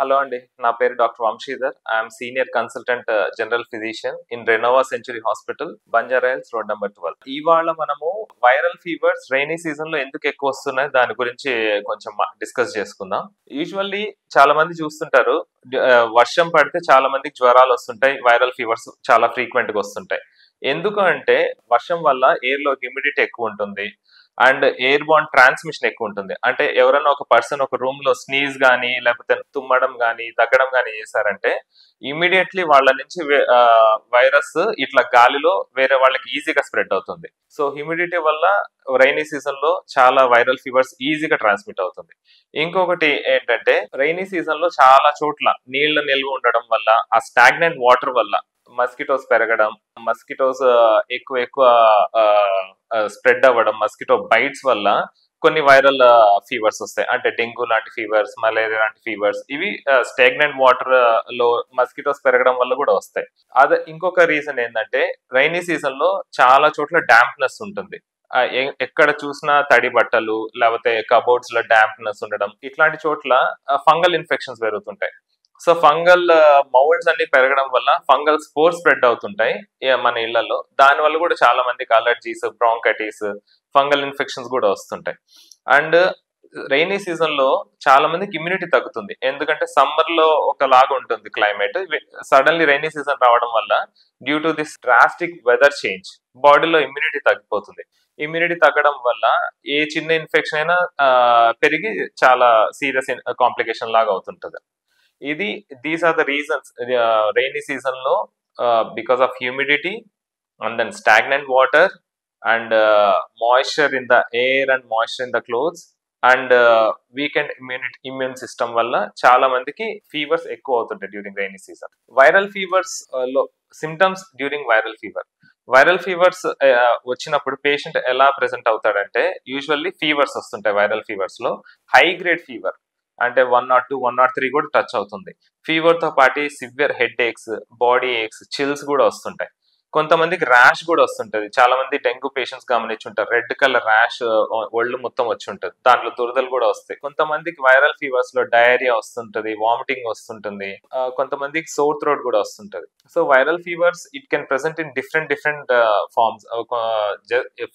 Hello అండి. నా పేరు doctor Vamshidhar. I'm senior consultant general physician in Renova century hospital, Banjara Hills road number 12. ఇవాళ మనము వైరల్ ఫీవర్స్ రైనీ సీజన్ లో ఎందుకు ఎక్కువ వస్తున్నాయి దాని గురించి కొంచెం డిస్కస్ చేసుకుందాం. యూజువల్లీ చాలా మంది చూస్తుంటారు, వర్షం పడితే చాలా మందికి జ్వరాలు వస్తుంటాయి, వైరల్ ఫీవర్స్ చాలా ఫ్రీక్వెంట్ గా వస్తుంటాయి. ఎందుకు అంటే వర్షం వల్ల ఎయిర్ లో హ్యూమిడిటీ ఎక్కువ ఉంటుంది అండ్ ఎయిర్ బాండ్ ట్రాన్స్మిషన్ ఎక్కువ ఉంటుంది. అంటే ఎవరైనా ఒక పర్సన్ ఒక రూమ్ లో స్నీజ్ గానీ లేకపోతే తుమ్మడం గానీ తగ్గడం గానీ చేశారంటే ఇమీడియట్లీ వాళ్ళ నుంచి వైరస్ ఇట్లా గాలిలో వేరే వాళ్ళకి ఈజీగా స్ప్రెడ్ అవుతుంది. సో హ్యూమిడిటీ వల్ల రైనీ సీజన్ లో చాలా వైరల్ ఫీవర్స్ ఈజీగా ట్రాన్స్మిట్ అవుతుంది. ఇంకొకటి ఏంటంటే రైనీ సీజన్ లో చాలా చోట్ల నీళ్ల నిల్వ ఉండడం వల్ల, ఆ స్టాగ్నెంట్ వాటర్ వల్ల మస్కిటోస్ పెరగడం, మస్కిటోస్ ఎక్కువ ఎక్కువ స్ప్రెడ్ అవ్వడం, మస్కిటో బైట్స్ వల్ల కొన్ని వైరల్ ఫీవర్స్ వస్తాయి. అంటే డెంగ్యూ లాంటి ఫీవర్స్, మలేరియా లాంటి ఫీవర్స్, ఇవి స్టాగ్నెంట్ వాటర్ లో మస్కిటోస్ పెరగడం వల్ల కూడా వస్తాయి. అదే ఇంకొక రీజన్ ఏంటంటే రైనీ సీజన్ లో చాలా చోట్ల డాంప్నెస్ ఉంటుంది. ఎక్కడ చూసినా తడి బట్టలు లేకపోతే కబోర్డ్స్ లో డాంప్నెస్ ఉండడం, ఇట్లాంటి చోట్ల ఫంగల్ ఇన్ఫెక్షన్స్ పెరుగుతుంటాయి. సో ఫంగల్ మౌల్డ్స్ అన్ని పెరగడం వల్ల ఫంగల్ స్పోర్ స్ప్రెడ్ అవుతుంటాయి మన ఇళ్లలో. దాని వల్ల కూడా చాలా మందికి అలర్జీస్, బ్రాంకైటిస్, ఫంగల్ ఇన్ఫెక్షన్స్ కూడా వస్తుంటాయి. అండ్ రైనీ సీజన్ లో చాలా మందికి ఇమ్యూనిటీ తగ్గుతుంది. ఎందుకంటే సమ్మర్ లో ఒకలాగా ఉంటుంది క్లైమేట్, సడన్లీ రైనీ సీజన్ రావడం వల్ల due to this drastic weather change బాడీలో ఇమ్యూనిటీ తగ్గిపోతుంది. ఇమ్యూనిటీ తగ్గడం వల్ల ఏ చిన్న ఇన్ఫెక్షన్ అయినా పెరిగి చాలా సీరియస్ కాంప్లికేషన్ లాగా అవుతుంటది. These are the reasons rainy season లో because of humidity and then stagnant water and moisture in the air and moisture in the clothes and weakened immune system వల్ల చాలా మందికి ఫీవర్స్ ఎక్కువ అవుతుంటాయి during rainy season. Viral fevers లో symptoms during viral fevers వచ్చినప్పుడు patient ఎలా present అవుతాడంటే, usually fevers వస్తుంటాయి. వైరల్ ఫీవర్స్ లో హై గ్రేడ్ ఫీవర్ అంటే 102, 103 కూడా టచ్ అవుతుంది. ఫీవర్ తో పాటు severe headaches, body aches, chills కూడా వస్తుంటాయి. కొంతమందికి ర్యాష్ కూడా వస్తుంటది. చాలా మంది డెంగ్యూ పేషెంట్స్ గమనించుంటారు, రెడ్ కలర్ ర్యాష్ ఒళ్ళు మొత్తం వచ్చి ఉంటది, దాంట్లో దురదలు కూడా వస్తాయి. కొంతమందికి వైరల్ ఫీవర్స్ లో డయేరియా వస్తుంటది, వామిటింగ్ వస్తుంటుంది, కొంతమందికి సోర్ థ్రోట్ కూడా వస్తుంటది. So viral fevers it can present in different forms.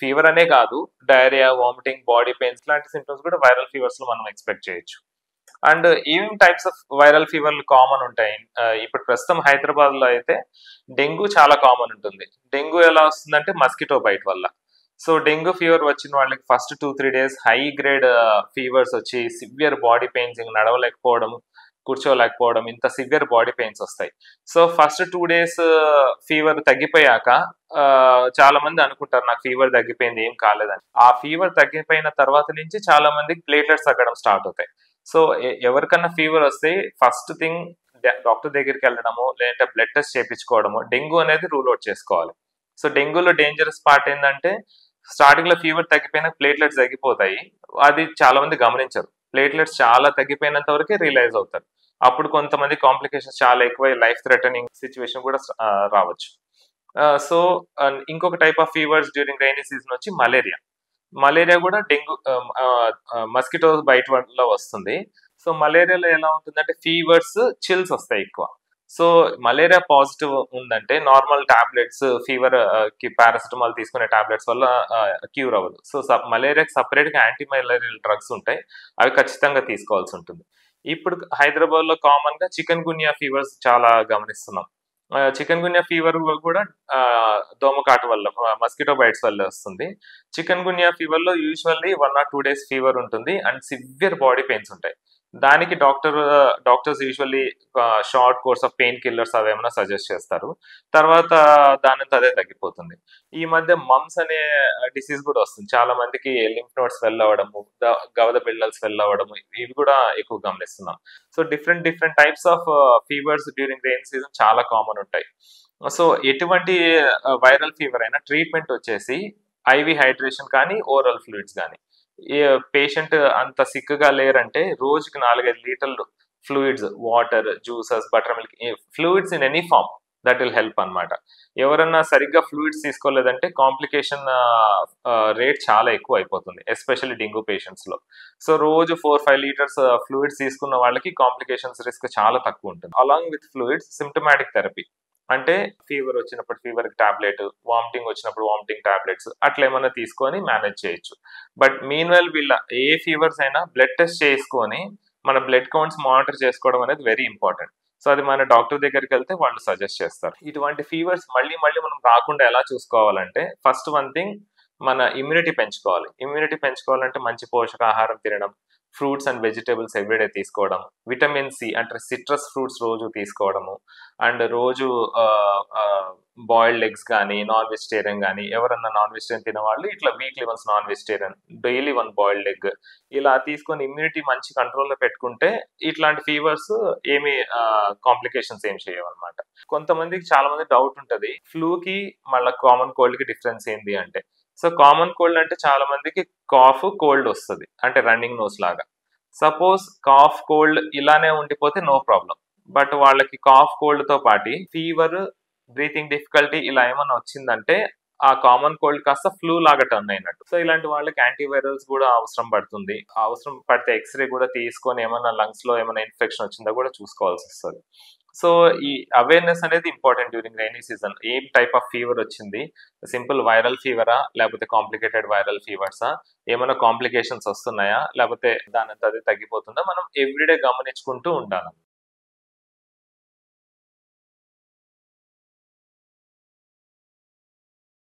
Fever అనే కాదు, డయేరియా, వామిటింగ్, బాడీ పెయిన్స్ లాంటి సింటమ్స్ కూడా వైరల్ ఫీవర్స్ లో మనం ఎక్స్పెక్ట్ చేయొచ్చు. And evening types of viral ఫీవర్లు common ఉంటాయి. ఇప్పుడు ప్రస్తుతం హైదరాబాద్ లో అయితే డెంగ్యూ చాలా కామన్ ఉంటుంది. డెంగ్యూ ఎలా వస్తుందంటే మస్కిటో బైట్ వల్ల. సో డెంగ్యూ ఫీవర్ వచ్చిన వాళ్ళకి first 2-3 days high grade fevers వచ్చి సివియర్ బాడీ పెయిన్స్, ఇంక నడవలేకపోవడం, కూర్చోలేకపోవడం, ఇంత సివియర్ బాడీ పెయిన్స్ వస్తాయి. సో ఫస్ట్ 2 డేస్ ఫీవర్ తగ్గిపోయాక చాలా మంది అనుకుంటారు నాకు ఫీవర్ తగ్గిపోయింది, ఏం కాలేదని. ఆ ఫీవర్ తగ్గిపోయిన తర్వాత నుంచి చాలా మందికి ప్లేట్లెట్స్ తగ్గడం స్టార్ట్ అవుతాయి. సో ఎవరికన్నా ఫీవర్ వస్తే ఫస్ట్ థింగ్ డాక్టర్ దగ్గరికి వెళ్ళడము, లేదంటే బ్లడ్ టెస్ట్ చేయించుకోవడము. డెంగ్యూ అనేది రూల్ అవుట్ చేసుకోవాలి. సో డెంగ్యూలో డేంజరస్ పార్ట్ ఏంటంటే స్టార్టింగ్ లో ఫీవర్ తగ్గిపోయినా ప్లేట్లెట్స్ తగ్గిపోతాయి. అది చాలా మంది గమనించరు. ప్లేట్లెట్స్ చాలా తగ్గిపోయినంత వరకే రియలైజ్ అవుతారు. అప్పుడు కొంతమంది కాంప్లికేషన్స్ చాలా ఎక్కువ, లైఫ్ థ్రెటనింగ్ సిచ్యువేషన్ కూడా రావచ్చు. సో ఇంకొక type of fevers during rainy season వచ్చి మలేరియా. మలేరియా కూడా డెంగ్యూ మస్కిటో బైట్ వల్ల వస్తుంది. సో మలేరియాలో ఎలా ఉంటుందంటే ఫీవర్స్, చిల్స్ వస్తాయి ఎక్కువ. సో మలేరియా పాజిటివ్ ఉందంటే నార్మల్ టాబ్లెట్స్, ఫీవర్ కి పారాసిటమాల్ తీసుకునే టాబ్లెట్స్ వల్ల క్యూర్ అవ్వదు. సో మలేరియాకి సపరేట్ గా యాంటీ మలేరియల్ డ్రగ్స్ ఉంటాయి, అవి ఖచ్చితంగా తీసుకోవాల్సి ఉంటుంది. ఇప్పుడు హైదరాబాద్ లో కామన్ గా చికెన్ గున్యా ఫీవర్స్ చాలా గమనిస్తున్నాం. చికెన్ గున్యా ఫీవర్ కూడా దోమకాటు వల్ల, మస్కిటో బైట్స్ వల్ల వస్తుంది. చికెన్ గున్యా ఫీవర్ లో యూజువల్లీ 1 or 2 days ఫీవర్ ఉంటుంది అండ్ సివియర్ బాడీ పెయిన్స్ ఉంటాయి. దానికి doctors usually short course of painkillers అవేమైనా సజెస్ట్ చేస్తారు. తర్వాత దానంతా అదే తగ్గిపోతుంది. ఈ మధ్య మమ్స్ అనే డిసీజ్ కూడా వస్తుంది. చాలా మందికి లింఫ్ నోడ్స్ ఫెల్ అవ్వడము, గవద బిళ్ళలు ఫెల్ అవ్వడము, ఇవి కూడా ఎక్కువ గమనిస్తున్నాం. So different types of fevers during rain season చాలా కామన్ ఉంటాయి. సో ఎటువంటి వైరల్ ఫీవర్ అయినా ట్రీట్మెంట్ వచ్చేసి ఐవి హైడ్రేషన్ కానీ, ఓరల్ ఫ్లూయిడ్స్ కానీ. పేషెంట్ అంత సిక్ గా లేరంటే రోజుకి 4-5 లీటర్లు fluids, water, juices, buttermilk, fluids in any form, that will help అన్నమాట. ఎవరన్నా సరిగ్గా ఫ్లూయిడ్స్ తీసుకోలేదంటే కాంప్లికేషన్ రేట్ చాలా ఎక్కువ అయిపోతుంది, ఎస్పెషల్లీ డెంగ్యూ పేషెంట్స్ లో. సో రోజు 4-5 లీటర్స్ ఫ్లూయిడ్స్ తీసుకున్న వాళ్ళకి కాంప్లికేషన్స్ రిస్క్ చాలా తక్కువ ఉంటుంది. Along with fluids symptomatic therapy, అంటే ఫీవర్ వచ్చినప్పుడు ఫీవర్ టాబ్లెట్, వామిటింగ్ వచ్చినప్పుడు వామిటింగ్ టాబ్లెట్స్ అట్లా ఏమైనా తీసుకొని మేనేజ్ చేయొచ్చు. బట్ మీన్ వెల్ వీళ్ళ ఏ ఫీవర్స్ అయినా బ్లడ్ టెస్ట్ చేసుకొని మన బ్లడ్ కౌంట్స్ మానిటర్ చేసుకోవడం అనేది వెరీ ఇంపార్టెంట్. సో అది మన డాక్టర్ దగ్గరికి వెళ్తే వాళ్ళు సజెస్ట్ చేస్తారు. ఇటువంటి ఫీవర్స్ మళ్ళీ మళ్ళీ మనం రాకుండా ఎలా చూసుకోవాలంటే, ఫస్ట్ వన్ థింగ్ మన ఇమ్యూనిటీ పెంచుకోవాలి. ఇమ్యూనిటీ పెంచుకోవాలంటే మంచి పోషకాహారం తినడం, ఫ్రూట్స్ అండ్ వెజిటేబుల్స్ ఎవ్రీడే తీసుకోవడం, విటమిన్ సి అంటే సిట్రస్ ఫ్రూట్స్ రోజు తీసుకోవడము, అండ్ రోజు బాయిల్డ్ ఎగ్స్ కానీ నాన్ వెజిటేరియన్ కానీ, ఎవరన్నా నాన్ వెజిటేరియన్ తినే వాళ్ళు ఇట్లా weekly once non vegetarian, daily 1 boiled egg ఇలా తీసుకొని ఇమ్యూనిటీ మంచి కంట్రోల్లో పెట్టుకుంటే ఇట్లాంటి ఫీవర్స్ ఏమి కాంప్లికేషన్స్ ఏం చేయవన్నమాట. కొంతమందికి చాలా మంది డౌట్ ఉంటది, ఫ్లూకి మళ్ళీ కామన్ కోల్డ్ కి డిఫరెన్స్ ఏంటి అంటే. సో కామన్ కోల్డ్ అంటే చాలా మందికి కాఫ్ కోల్డ్ వస్తుంది, అంటే రన్నింగ్ నోస్ లాగా. సపోజ్ కాఫ్ కోల్డ్ ఇలానే ఉండిపోతే నో ప్రాబ్లం. బట్ వాళ్ళకి కాఫ్ కోల్డ్ తో పాటి ఫీవర్, బ్రీతింగ్ డిఫికల్టీ ఇలా ఏమన్నా వచ్చిందంటే ఆ కామన్ కోల్డ్ కాస్త ఫ్లూ లాగా టర్న్ అయినట్టు. సో ఇలాంటి వాళ్ళకి యాంటీవైరల్స్ కూడా అవసరం పడుతుంది. అవసరం పడితే ఎక్స్రే కూడా తీసుకొని ఏమన్నా లంగ్స్ లో ఏమైనా ఇన్ఫెక్షన్ వచ్చిందా కూడా చూసుకోవాల్సి వస్తుంది. సో ఈ అవేర్నెస్ అనేది ఇంపార్టెంట్ డ్యూరింగ్ రైనీ సీజన్. ఏం టైప్ ఆఫ్ ఫీవర్ వచ్చింది, సింపుల్ వైరల్ ఫీవరా లేకపోతే కాంప్లికేటెడ్ వైరల్ ఫీవర్సా, ఏమైనా కాంప్లికేషన్స్ వస్తున్నాయా లేకపోతే దానంతా అది తగ్గిపోతుందా, మనం ఎవ్రీడే గమనించుకుంటూ ఉండాలి.